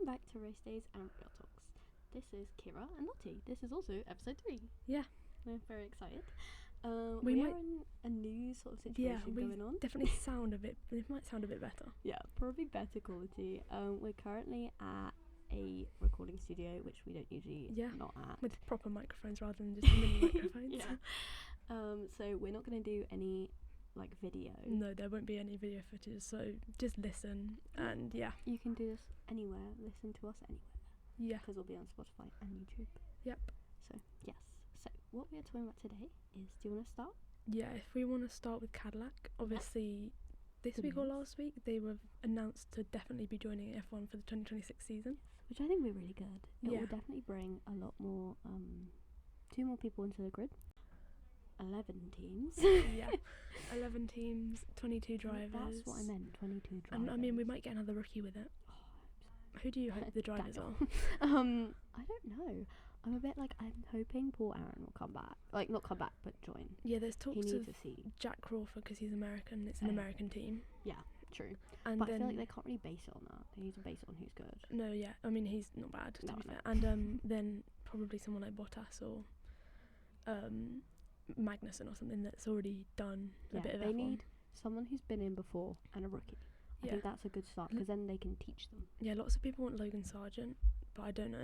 back to Race Days and Real Talks. This is Kira and Lottie. This is also episode 3. Yeah. We're very excited. We We might- are in a new sort of situation we going on. definitely sound a bit. It might sound a bit better. Yeah, probably better quality. We're currently at a recording studio, which we don't usually Yeah, not at. With proper microphones rather than just mini microphones. Yeah. So we're not going to do any like video. No, there won't be any video footage, so just listen and yeah. You can do this anywhere. Listen to us anywhere. Yeah. Because we'll be on Spotify and YouTube. Yep. So, yes. So, what we are talking about today is, do you want to start? Yeah, if we want to start with Cadillac, obviously this Good week or news. last week they were announced to definitely be joining F1 for the 2026 season. Which I think will be really good. It Yeah. will definitely bring a lot more, 2 more people into the grid. 11 teams. Yeah. 11 teams, 22 drivers. That's what I meant, 22 drivers. And I mean, we might get another rookie with it. Who do you hope the drivers Daniel. are? I don't know. I'm a bit like, I'm hoping Paul Aaron will come back. Like, not come back, but join. Yeah, there's He talks needs of a seat. Jack Crawford because he's American. It's an Oh. American team. True. And But I then feel like they can't really base it on that. They need to base it on who's good. no, yeah. I mean, he's not bad to No, be no. fair. And then probably someone like Bottas or Magnussen or something that's already done a bit of they F1. need someone who's been in before and a rookie. I Yeah. think that's a good start because then they can teach them. Yeah, lots of people want Logan Sargent, but I don't know.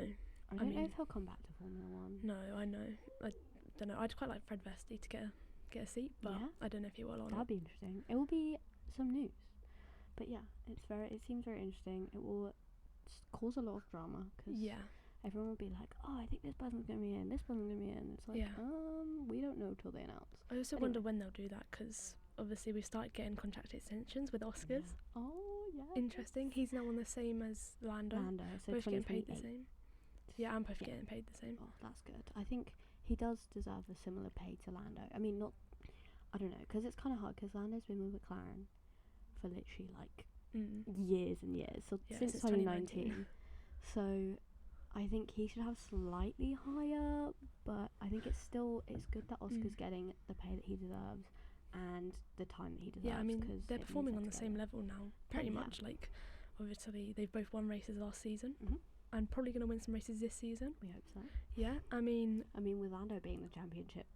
I don't know mean- if he'll come back to Formula 1. No, I know. I don't know. I'd quite like Fred Vesti to get a seat, but Yeah. I don't know if he will or That'd not. be interesting. It will be some news. But yeah, it seems very interesting. It will cause a lot of drama because Yeah, everyone will be like, oh, I think this person's going to be in, this person's going to be in. It's like, Yeah. we don't know till they announce. I also Anyway. wonder when they'll do that because obviously we've started getting contract extensions with Oscars. Oh, yeah. Interesting. He's now on the same as Lando. Lando, so Both getting paid the 2028. same. Yeah, and both Yeah. getting paid the same. Oh, that's good. I think he does deserve a similar pay to Lando. I mean, I don't know, because it's kind of hard because Lando's been with McLaren for literally like years and years, so Yeah, since since 2019. So I think he should have slightly higher, but I think it's good that Oscar's getting the pay that he deserves and the time that he deserves. Yeah, I mean, 'cause they're it means performing they're on the same together. level now, pretty yeah. much. Like, obviously, they've both won races last season Mhm. and probably going to win some races this season. We hope so. Yeah, I mean, With Lando being the championship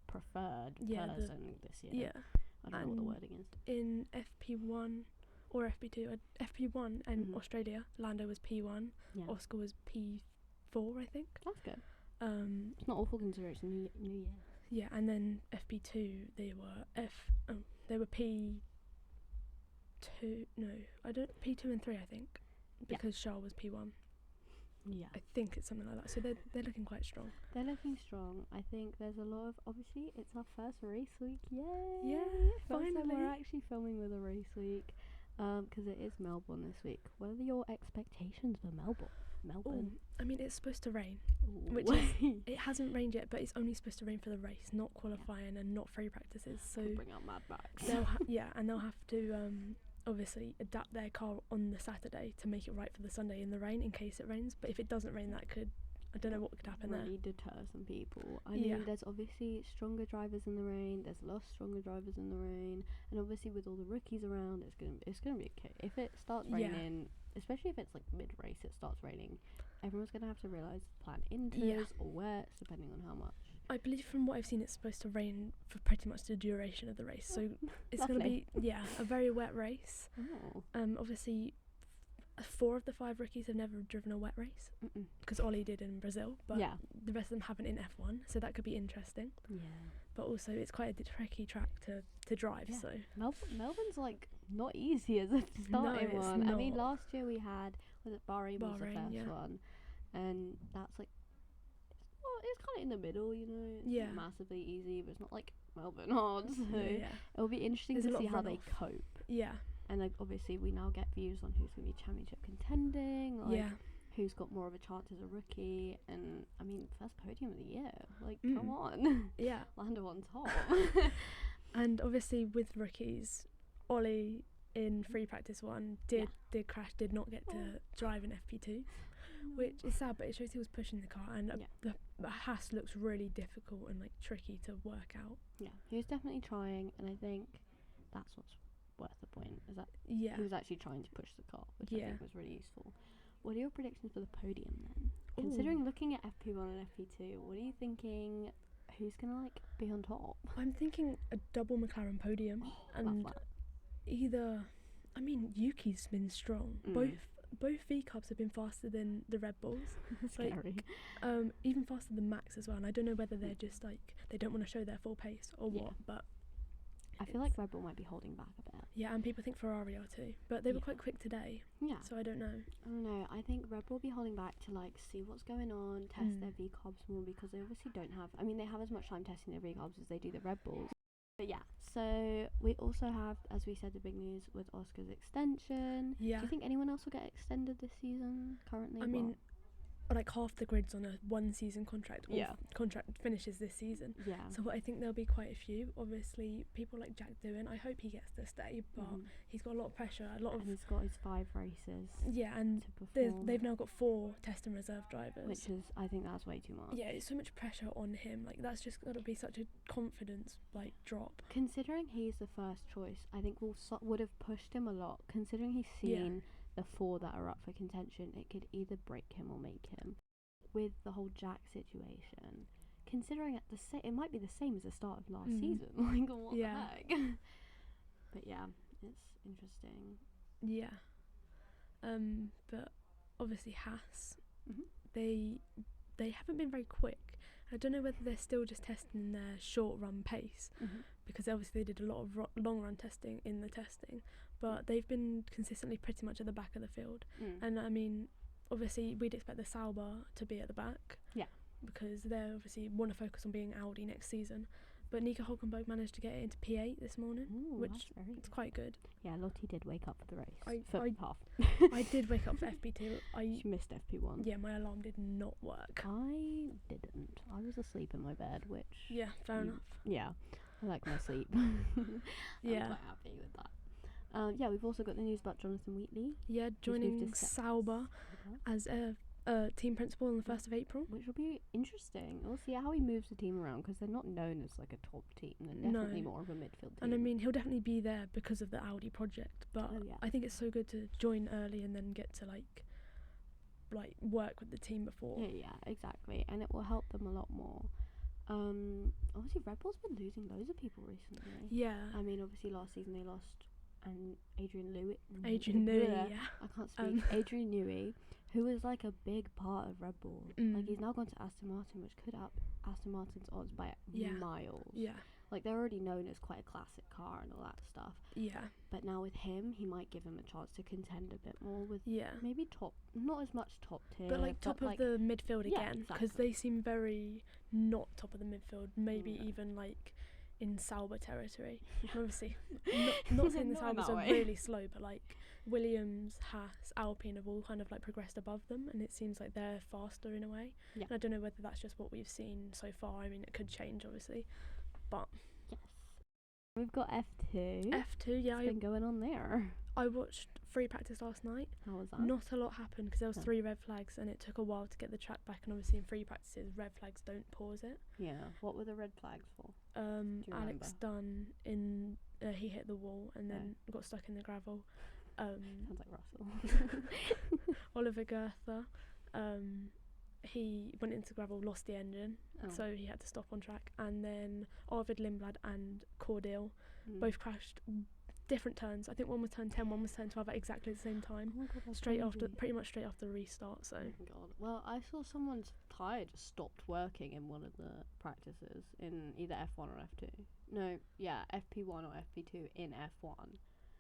preferred Yeah, person this year. yeah. I don't know what the and wording is. In FP1 or FP2, FP1 and Mhm. Australia, Lando was P1, Yeah, Oscar was P4, I think. that's good. Um, It's not awful consideration. New year. yeah, and then FP2 they were P2. No, I don't P2 and 3, I think, because Charles was P1. Yeah, I think it's something like that. So they're looking quite strong. they're looking strong. I think there's a lot of, obviously it's our first race week. Yay! Yeah, First time finally. we're actually filming with a race week. Because it is Melbourne this week. What are your expectations for Melbourne? Oh, I mean, it's supposed to rain. Ooh. which is- It hasn't rained yet, but it's only supposed to rain for the race, not qualifying and not free practices. So Could bring out Mad Max. they'll have to obviously adapt their car on the Saturday to make it right for the Sunday in the rain in case it rains. But if it doesn't rain, I don't know what could happen there. really deter some people. I Yeah. mean, there's obviously stronger drivers in the rain. There's a lot of stronger drivers in the rain, and obviously with all the rookies around, it's gonna be okay. If it starts Yeah. raining, especially if it's like mid race, it starts raining. Everyone's gonna have to realize plan inters Yeah. or wets depending on how much. I believe from what I've seen, it's supposed to rain for pretty much the duration of the race. So it's going to Lovely. be a very wet race. Oh. Obviously, 4 of the 5 rookies have never driven a wet race Mm-mm. because Ollie did in Brazil, but Yeah. the rest of them haven't in F1, so that could be interesting. Yeah. But also, it's quite a tricky track to drive. Yeah. So Melbourne's like not easy as a starting it's one. I mean, not. last year we had Bahrain was the Bahrain, first yeah. one, and that's like it's kind of in the middle, you know. It's Yeah. not massively easy, but it's not like Melbourne hard. So yeah, it'll be interesting There's a to lot see of how they runoff. cope. yeah, And like obviously we now get views on who's gonna be championship contending, like yeah. who's got more of a chance as a rookie, and I mean first podium of the year. Like Mm. come on, Yeah, Lando on top. and obviously with rookies, Ollie in free practice 1 did crash, did not get to drive in FP2, which is sad, but it shows he was pushing the car, and the Haas looks really difficult and like tricky to work out. Yeah, he was definitely trying, and I think that's what's worth the point, is that Yeah, he was actually trying to push the car, which I Yeah. think was really useful. What are your predictions for the podium then? Considering looking at FP1 and FP2, what are you thinking? Who's gonna like be on top? I'm thinking a double McLaren podium, and Love that. either, I mean, Yuki's been strong. Both V Cubs have been faster than the Red Bulls. Scary. Even faster than Max as well. And I don't know whether they're just like they don't want to show their full pace or what. But I feel like Red Bull might be holding back a bit. Yeah, and people think Ferrari are too, but they were quite quick today. Yeah. So I don't know. I don't know. I think Red Bull will be holding back to like see what's going on, test their V Cubs more because they obviously don't have. I mean, they have as much time testing their V Cubs as they do the Red Bulls. But yeah, so we also have, as we said, the big news with Oscar's extension. Yeah. Do you think anyone else will get extended this season currently? I mean, like half the grid's on a 1-season contract. Or contract finishes this season. Yeah. So I think there'll be quite a few. Obviously, people like Jack Doohan, I hope he gets to stay, but he's got a lot of pressure. And he's got his 5 races. Yeah, and they've now got 4 test and reserve drivers. Which is, I think that's way too much. Yeah, it's so much pressure on him. Like, that's just got to be such a confidence, like, drop. Considering he's the first choice, I think would have pushed him a lot. Considering he's seen the 4 that are up for contention, it could either break him or make him. With the whole Jack situation, considering it might be the same as the start of last season. Like, what the heck? But yeah, it's interesting. Yeah. But obviously Haas, they haven't been very quick. I don't know whether they're still just testing their short run pace, because obviously they did a lot of long run testing in the testing, but they've been consistently pretty much at the back of the field. And I mean, obviously we'd expect the Sauber to be at the back, because they obviously want to focus on being Audi next season. But Nico Hülkenberg managed to get it into P8 this morning, which is quite good. Yeah, Lottie did wake up for the race. I did wake up for FP2. She missed FP1. Yeah, my alarm did not work. I didn't. I was asleep in my bed, which... Yeah, fair enough. Yeah, I like my sleep. Yeah. I'm quite happy with that. Yeah, we've also got the news about Jonathan Wheatley. Yeah, joining Sauber as a team principal on the 1st of April. Which will be interesting. We'll see how he moves the team around, because they're not known as like a top team. They're definitely more of a midfield team. And I mean, he'll definitely be there because of the Audi project, but I think it's so good to join early and then get to like work with the team before. Yeah, exactly. And it will help them a lot more. Obviously Red Bull's been losing loads of people recently. Yeah. I mean, obviously last season they lost Adrian Newey. I can't speak. Adrian Newey, who was like a big part of Red Bull. Like, he's now gone to Aston Martin, which could up Aston Martin's odds by miles. Yeah. Like, they're already known as quite a classic car and all that stuff. Yeah. But now with him, he might give him a chance to contend a bit more with maybe not as much top tier. But like top of the midfield again, because they seem very not top of the midfield, maybe even like in Sauber territory. Obviously, not saying the Saubers are really slow, but like Williams, Haas, Alpine have all kind of like progressed above them, and it seems like they're faster in a way. Yeah. And I don't know whether that's just what we've seen so far. I mean, it could change, obviously, but yes. We've got F2. F2, yeah. What's been going on there? I watched free practice last night. How was that? Not a lot happened because there was 3 red flags, and it took a while to get the track back. And obviously, in free practices, red flags don't pause it. Yeah. What were the red flags for? Alex Dunn he hit the wall and then got stuck in the gravel. Sounds like Russell. Oliver Goethe, he went into gravel, lost the engine, so he had to stop on track. And then Arvid Lindblad and Cordil both crashed different turns. I think one was turn 10, one was turn 12 at exactly the same time. Oh my God, pretty much straight after the restart. So. Oh my God. Well, I saw someone's tyre just stopped working in one of the practices in either F1 or F2. No, yeah, FP1 or FP2 in F1.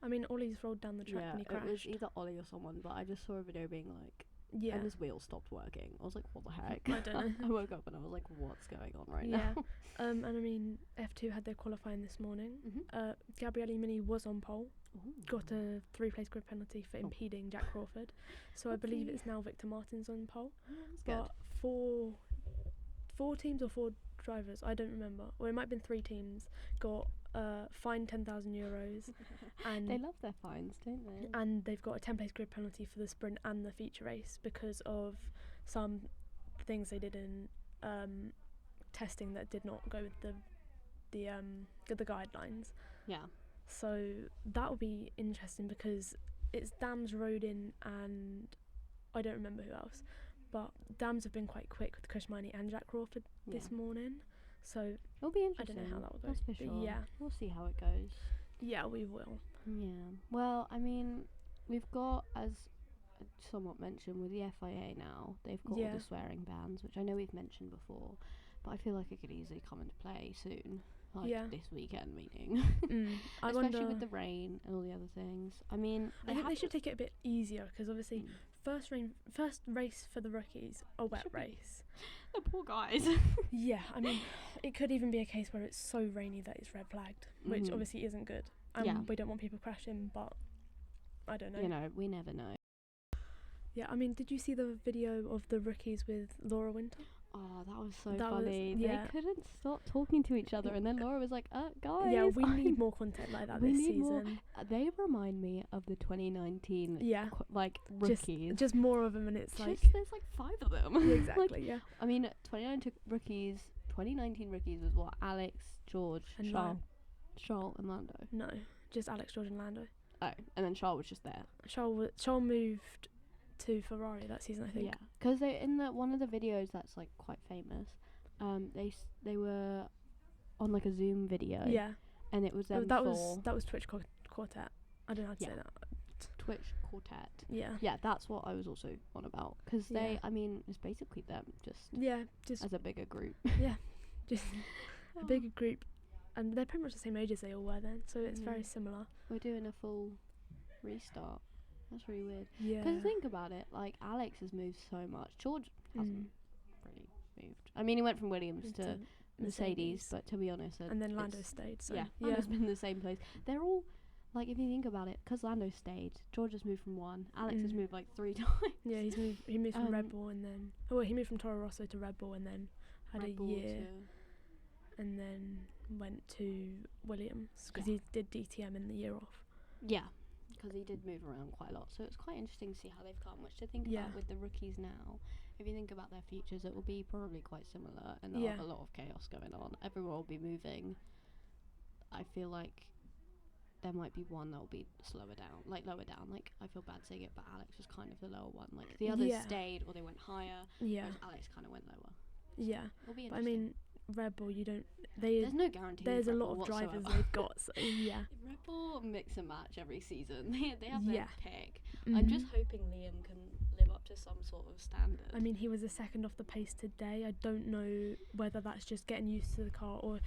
I mean, Ollie's rolled down the track and he crashed. It was either Ollie or someone, but I just saw a video being like, and his wheel stopped working. I was like, what the heck? I don't know. I woke up and I was like, what's going on right now? And I mean, F2 had their qualifying this morning. Gabriele Mini was on pole. Got a 3-place grid penalty for impeding Jack Crawford. So I believe it's now Victor Martins on pole. But four teams or 4 drivers, I don't remember. Or it might have been 3 teams, got fined €10,000. And they love their fines, don't they? And they've got a 10-place grid penalty for the sprint and the feature race because of some things they did in testing that did not go with the guidelines. Yeah. So that will be interesting because it's Dams, Rodin and I don't remember who else. But Dams have been quite quick with Chris Miney and Jack Crawford this morning. So it'll be I interesting. don't know how that will go. That's for But sure. yeah. We'll see how it goes. Yeah, we will. Yeah. Well, I mean, we've got, as somewhat mentioned, with the FIA now, they've got all the swearing bans, which I know we've mentioned before, but I feel like it could easily come into play soon. Like this weekend meeting. I Especially wonder, with the rain and all the other things. I mean, I think they should take it a bit easier because obviously first race for the rookies, a wet race. The poor guys. Yeah, I mean, it could even be a case where it's so rainy that it's red flagged, which obviously isn't good. We don't want people crashing, but I don't know. You know, we never know. Yeah, I mean, did you see the video of the rookies with Laura Winter? Oh, that was so funny. Yeah. They couldn't stop talking to each other, and then Laura was like, guys. Yeah, we need more content like that this season. They remind me of the 2019 rookies. Just more of them, and it's like... There's like 5 of them. Yeah, exactly, yeah. I mean, 2019 rookies was what? Alex, George, and Charles and Lando. No, just Alex, George and Lando. Oh, and then Charles was just there. Charles moved to Ferrari that season, I think. Yeah, because they in one of the videos that's like quite famous, they were on like a Zoom video. Yeah, and it was them that was Twitch Quartet. I don't know how to say that. Twitch Quartet. Yeah. Yeah, that's what I was also on about, because I mean, it's basically them just as a bigger group. Yeah, just a bigger group, and they're pretty much the same age as they all were then, so it's very similar. We're doing a full restart. That's really weird. Yeah. Because think about it, like Alex has moved so much. George hasn't really moved. I mean, he went from Williams to Mercedes, but to be honest, and then Lando stayed. So Lando's been in the same place. They're all like, if you think about it, because Lando stayed, George has moved from 1. Alex has moved like 3 times. Yeah, he moved from Red Bull, and then he moved from Toro Rosso to Red Bull, and then had a year, and then went to Williams because he did DTM in the year off. Yeah. Because he did move around quite a lot, so it's quite interesting to see how they've come. Which to think about with the rookies now, if you think about their futures, it will be probably quite similar, and there'll have a lot of chaos going on. Everyone will be moving. I feel like there might be one that will be lower down. Like I feel bad saying it, but Alex was kind of the lower one. Like the others stayed or they went higher. Yeah. Whereas Alex kind of went lower. Yeah. It'll be interesting. But I mean, Red Bull, there's no guarantee. There's a lot of drivers they've got. So, yeah. Red Bull mix and match every season. They have their pick. Mm-hmm. I'm just hoping Liam can live up to some sort of standard. I mean, he was a second off the pace today. I don't know whether that's just getting used to the car, or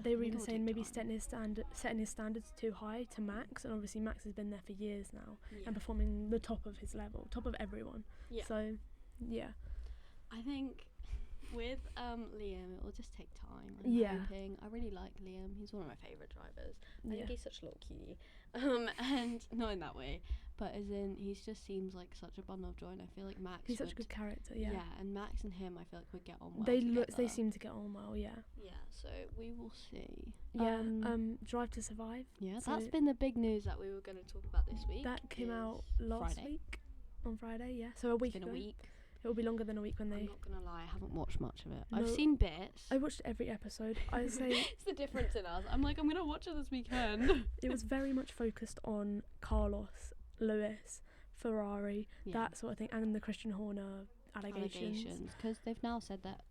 they were even saying maybe setting his standards too high to Max, and obviously Max has been there for years now and performing the top of his level, top of everyone. Yeah. So, yeah. I think with Liam, it will just take time. I'm hoping. I really like Liam. He's one of my favourite drivers. I think he's such a little cutie. And not in that way, but as in, he just seems like such a bundle of joy, and I feel like Max he's such a good character, yeah. Yeah, and Max and him, I feel like would get on well They seem to get on well, yeah. Yeah, so we will see. Yeah, Drive to Survive. Yeah, so that's been the big news that we were going to talk about this week. That came out last week, on Friday, yeah. So a week ago. It's been a week. It will be longer than a week when I'm not gonna lie, I haven't watched much of it. No, I've seen bits. I watched every episode. I say it's the difference in us. I'm like, I'm gonna watch it this weekend. It was very much focused on Carlos, Lewis, Ferrari, that sort of thing, and the Christian Horner allegations. Because they've now said that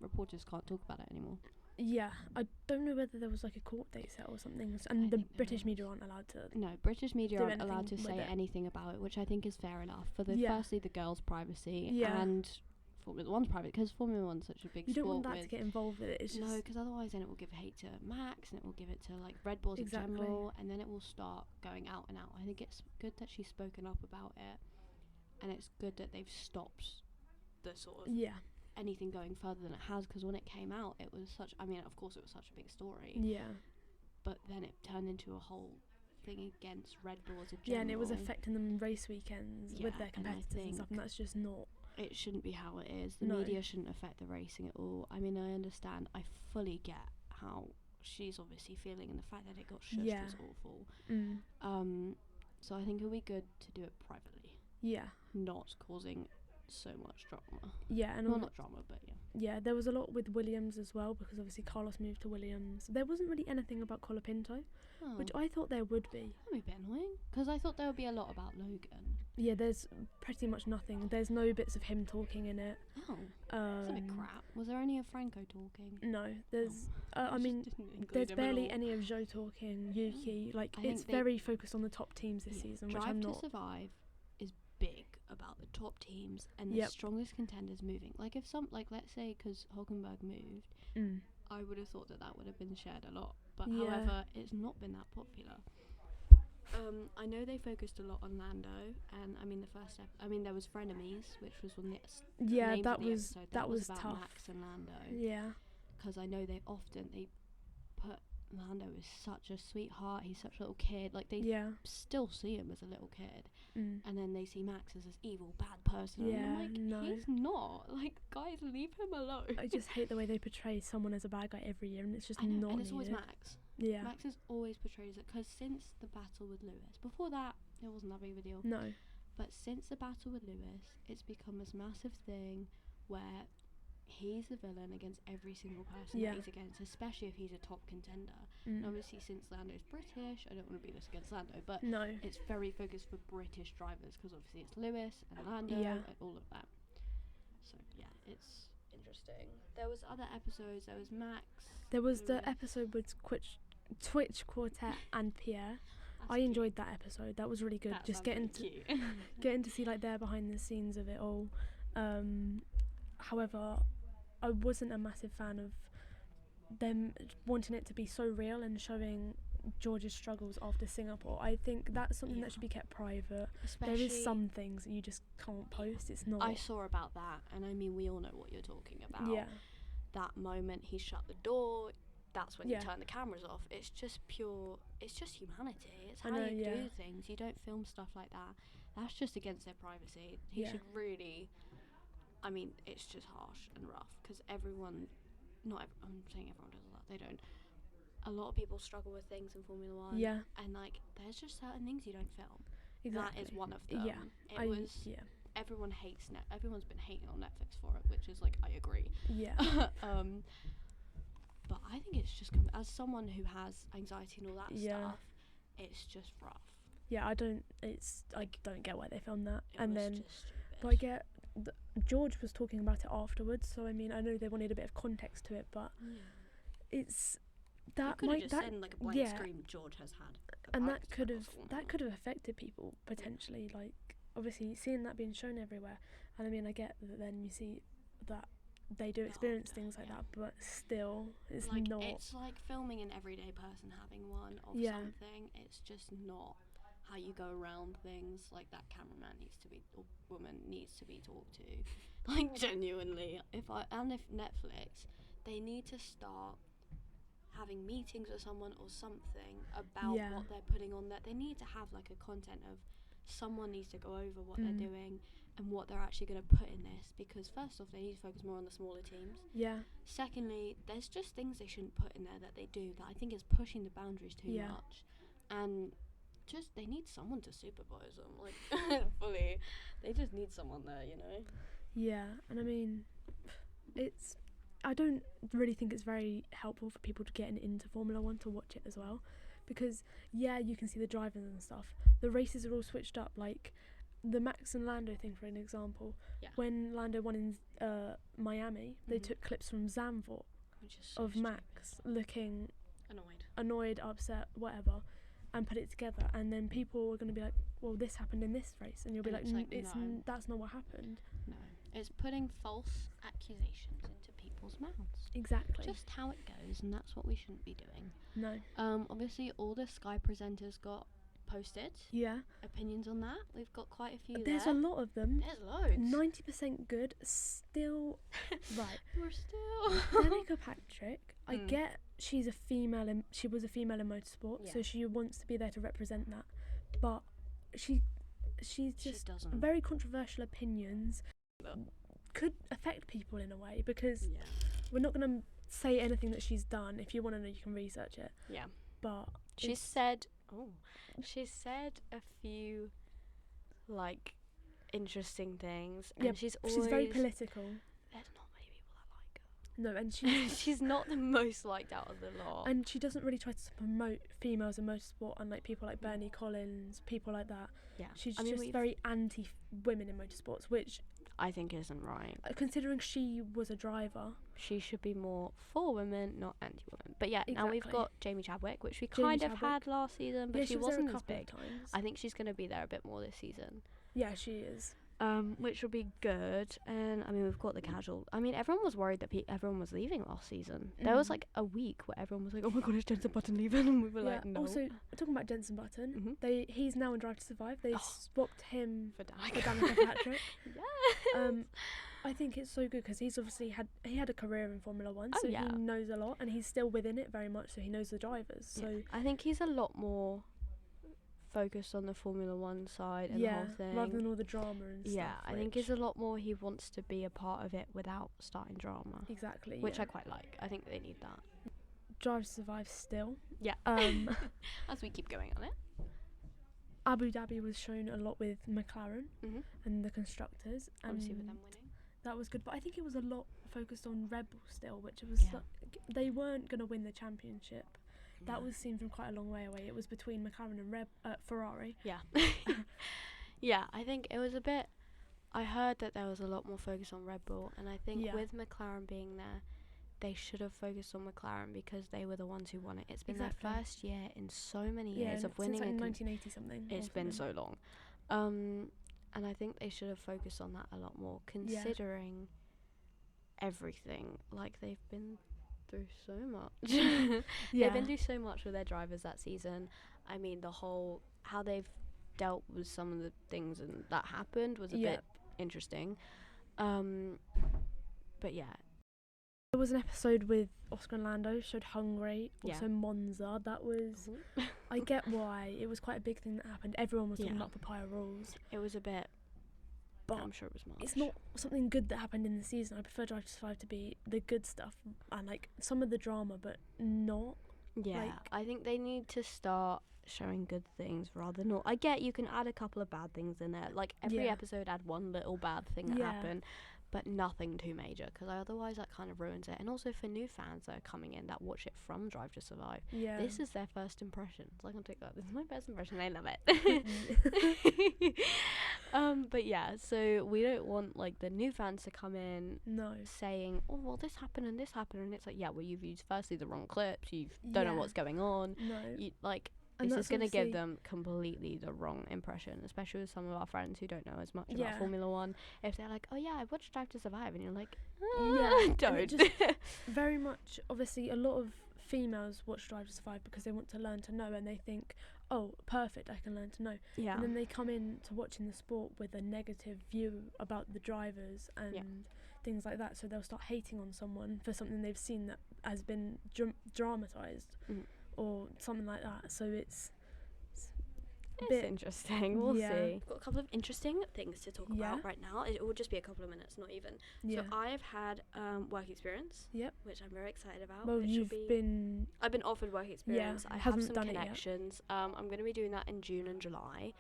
reporters can't talk about it anymore. Yeah, I don't know whether there was like a court date set or something, and the British media aren't allowed to. No, British media aren't allowed to say anything about it, which I think is fair enough for firstly the girls' privacy and Formula One's private, because Formula One's such a big sport. You don't want that to get involved with it. It's just because otherwise then it will give hate to Max, and it will give it to like Red Bulls in general, and then it will start going out and out. I think it's good that she's spoken up about it, and it's good that they've stopped the sort of anything going further than it has, because when it came out, it was such, I mean, of course it was such a big story, but then it turned into a whole thing against Red Bull as a general. And it was affecting them race weekends with their competitors and stuff, and that's just not, it shouldn't be how it is. The media shouldn't affect the racing at all. I mean, I understand, I fully get how she's obviously feeling, and the fact that it got shushed was awful. So I think it would be good to do it privately, not causing so much drama. And not drama, but there was a lot with Williams as well, because obviously Carlos moved to Williams. There wasn't really anything about Colapinto, which I thought there would be. That would be a bit annoying, because I thought there would be a lot about Logan. Yeah, there's pretty much nothing. There's no bits of him talking in it. Oh, that's a bit crap. Was there any of Franco talking? No, there's. I mean, there's barely any of Zhou talking. Yuki, like it's very focused on the top teams this season, which I'm not. Drive to Survive is big about the top teams and the strongest contenders moving. Like if let's say because Hulkenberg moved, I would have thought that would have been shared a lot. But however, it's not been that popular. I know they focused a lot on Lando, and I mean there was Frenemies, which was one of the that was about tough. Max and Lando. Yeah, because I know they put Lando as such a sweetheart. He's such a little kid. Like they still see him as a little kid, and then they see Max as this evil bad person. Yeah, and I'm like, he's not. Like, guys, leave him alone. I just hate the way they portray someone as a bad guy every year, and it's just not. And it's needed. Always Max. Yeah, Max is always portrayed as it because since the battle with Lewis, before that it wasn't that big of a deal. No, but since the battle with Lewis, it's become this massive thing where he's the villain against every single person that he's against, especially if he's a top contender. And obviously, since Lando's British, I don't want to be this against Lando, but it's very focused for British drivers because obviously it's Lewis and Lando and all of that. So yeah, it's interesting. There was other episodes. There was Max. There was the episode with Twitch Quartet and Pierre. I enjoyed that episode. That was really good. Just getting to see like their behind the scenes of it all. However, I wasn't a massive fan of them wanting it to be so real and showing George's struggles after Singapore. I think that's something that should be kept private. There is some things that you just can't post. It's not. I saw about that, and I mean we all know what you're talking about. Yeah. That moment he shut the door. That's when you turn the cameras off. It's just humanity. It's how you do things. You don't film stuff like that. That's just against their privacy. He should really. I mean, it's just harsh and rough because I'm saying everyone does a lot. They don't. A lot of people struggle with things in Formula One. Yeah. And like, there's just certain things you don't film. Exactly. That is one of them. Yeah. Everyone hates Everyone's been hating on Netflix for it, which is like, I agree. Yeah. But I think it's just as someone who has anxiety and all that stuff, it's just rough. Yeah, I don't get why they filmed that. But I get George was talking about it afterwards, so I mean I know they wanted a bit of context to it, but it's that might just send like a blank screen George has had, and that could have affected people potentially. Like obviously seeing that being shown everywhere, and I mean I get that then you see that they do experience things like that, but still it's like, not. It's like filming an everyday person having one of something. It's just not how you go around things. Like that cameraman needs to be, or woman needs to be talked to. Like genuinely, if Netflix, they need to start having meetings with someone or something about what they're putting on there. They need to have like a content of someone needs to go over what they're doing and what they're actually going to put in this, because first off they need to focus more on the smaller teams. Secondly, there's just things they shouldn't put in there that they do that I think is pushing the boundaries too much, and just they need someone to supervise them, like fully. They just need someone there, you know. And I mean I don't really think it's very helpful for people to get into Formula 1 to watch it as well, because you can see the drivers and stuff. The races are all switched up, like the Max and Lando thing for an example. When Lando won in Miami, they took clips from Zandvoort of Max looking annoyed, upset, whatever, and put it together, and then people are going to be like, well, this happened in this race, and you'll be like, that's not what happened. No, it's putting false accusations into people's mouths. Exactly. Just how it goes, and that's what we shouldn't be doing. No. Obviously all the Sky presenters got posted. Opinions on that? We've got quite a few. There's a lot of them. There's loads. 90% good. Still right. We're still Danica Patrick. I get she was a female in motorsport, so she wants to be there to represent that. But she's just very controversial opinions. Could affect people in a way, because we're not going to say anything that she's done. If you want to know, you can research it. But she said a few like interesting things, and she's very political. There's not many people that like her. No, and she's not the most liked out of the lot. And she doesn't really try to promote females in motorsport, unlike people like Bernie Collins, people like that. Yeah. She's just very anti-women in motorsports, which I think isn't right. Considering she was a driver. She should be more for women, not anti-women. But yeah, now Exactly. we've got Jamie Chadwick, which we kind of had last season, but she wasn't as big. I think she's going to be there a bit more this season. Yeah, she is. Which will be good. And I mean, we've got the casual. I mean, everyone was worried that everyone was leaving last season. There was like a week where everyone was like, "Oh my god, is Jenson Button leaving?" And we were like, "No." Also, talking about Jenson Button, he's now in Drive to Survive. They swapped him for Danica Patrick. Yes. I think it's so good because he's obviously had a career in Formula One, so yeah. he knows a lot, and he's still within it very much. So he knows the drivers. So I think he's a lot more focused on the Formula One side and the whole thing, rather than all the drama and stuff. Yeah, I think it's a lot more he wants to be a part of it without starting drama. Exactly. Which I quite like. I think they need that. Drive to Survive still. Yeah. As we keep going on it. Abu Dhabi was shown a lot with McLaren and the constructors. And obviously with them winning. That was good, but I think it was a lot focused on Red Bull still, which was they weren't going to win the championship. That seemed from quite a long way away. It was between McLaren and Ferrari. Yeah. Yeah, I think it was a bit... I heard that there was a lot more focus on Red Bull, and I think with McLaren being there, they should have focused on McLaren because they were the ones who won it. It's been their first year in so many years of winning. Since 1980 something. It's been so long. And I think they should have focused on that a lot more, considering everything. Like, they've been through so much. They've been through so much with their drivers that season. I mean, how they've dealt with some of the things and that happened was a bit interesting. But yeah. There was an episode with Oscar and Lando, showed Hungary, also Monza. That was, I get why. It was quite a big thing that happened. Everyone was talking about papaya rules. It was a bit, but I'm sure it was much. It's not something good that happened in the season. I prefer Drive to Survive to be the good stuff and like some of the drama, but not. Yeah, I think they need to start showing good things rather than... I get you can add a couple of bad things in there. Like, every episode add one little bad thing that happened, but nothing too major, because otherwise that kind of ruins it. And also for new fans that are coming in that watch it from Drive to Survive, this is their first impression. So I can take that. This is my first impression. I love it. But yeah, so we don't want like the new fans to come in saying, "Oh, well, this happened and this happened," and it's like, yeah, well, you've used firstly the wrong clips. You don't know what's going on. You like. And this is going to give them completely the wrong impression, especially with some of our friends who don't know as much about Formula One. If they're like, "Oh yeah, I watched Drive to Survive," and you're like, don't. Very much, obviously, a lot of females watch Drive to Survive because they want to learn to know, and they think, "Oh, perfect, I can learn to know." Yeah. And then they come in to watching the sport with a negative view about the drivers and things like that. So they'll start hating on someone for something they've seen that has been dramatized. Or something like that. So it's interesting. We'll see. We've got a couple of interesting things to talk about right now. It will just be a couple of minutes, not even. So I've had work experience, which I'm very excited about. Well, I've been offered work experience. I have some connections. I'm going to be doing that in June and July.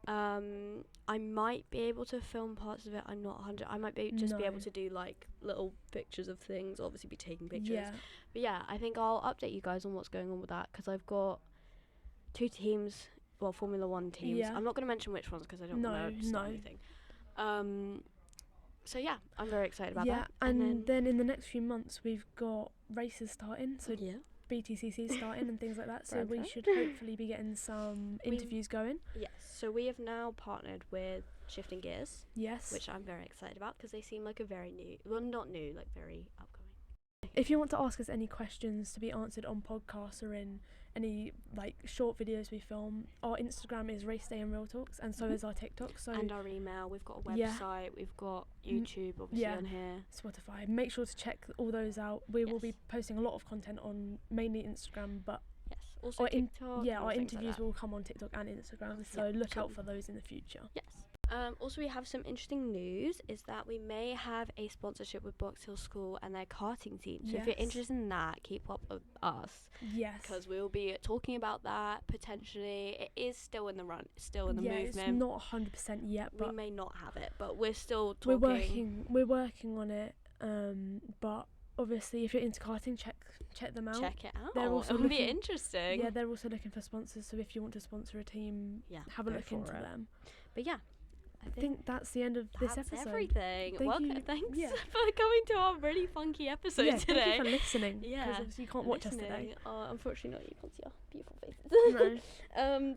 I might be able to film parts of it. I'm not 100. I might be able to do like little pictures of things. Obviously, be taking pictures. But yeah, I think I'll update you guys on what's going on with that, because I've got 2 teams. Well, Formula One teams. I'm not going to mention which ones because I don't want to start anything. So yeah, I'm very excited about that. And then in the next few months we've got races starting, so BTCC starting and things like that. So we should hopefully be getting some interviews going. Yes. So we have now partnered with Shifting Gears. Yes. Which I'm very excited about because they seem like a very new, well, not new, like very upcoming. If you want to ask us any questions to be answered on podcasts or in any like short videos we film, our Instagram is Race Day and Real Talks, and so is our TikTok. So and our email. We've got a website. We've got YouTube, obviously on here. Spotify. Make sure to check all those out. We will be posting a lot of content on mainly Instagram, but also TikTok. Our interviews will come on TikTok and Instagram. So look out for those in the future. Yes. Also, we have some interesting news, is that we may have a sponsorship with Box Hill School and their karting team. So if you're interested in that, keep up with us. Yes. Because we'll be talking about that potentially. It is still in the run, still in the movement. It's not 100% yet, but we may not have it, but we're still talking. We're working on it, but obviously, if you're into karting, check them out. Check it out. They're also It'll be looking- interesting. Yeah, they're also looking for sponsors. So if you want to sponsor a team, have a go look for into it. them. But yeah, I think that's the end of this that's episode. everything. Thank you. Thanks Yeah. for coming to our really funky episode Yeah, today. thank you for listening. Yeah, because obviously you can't watch us today. Unfortunately not. You can't see our beautiful faces. No.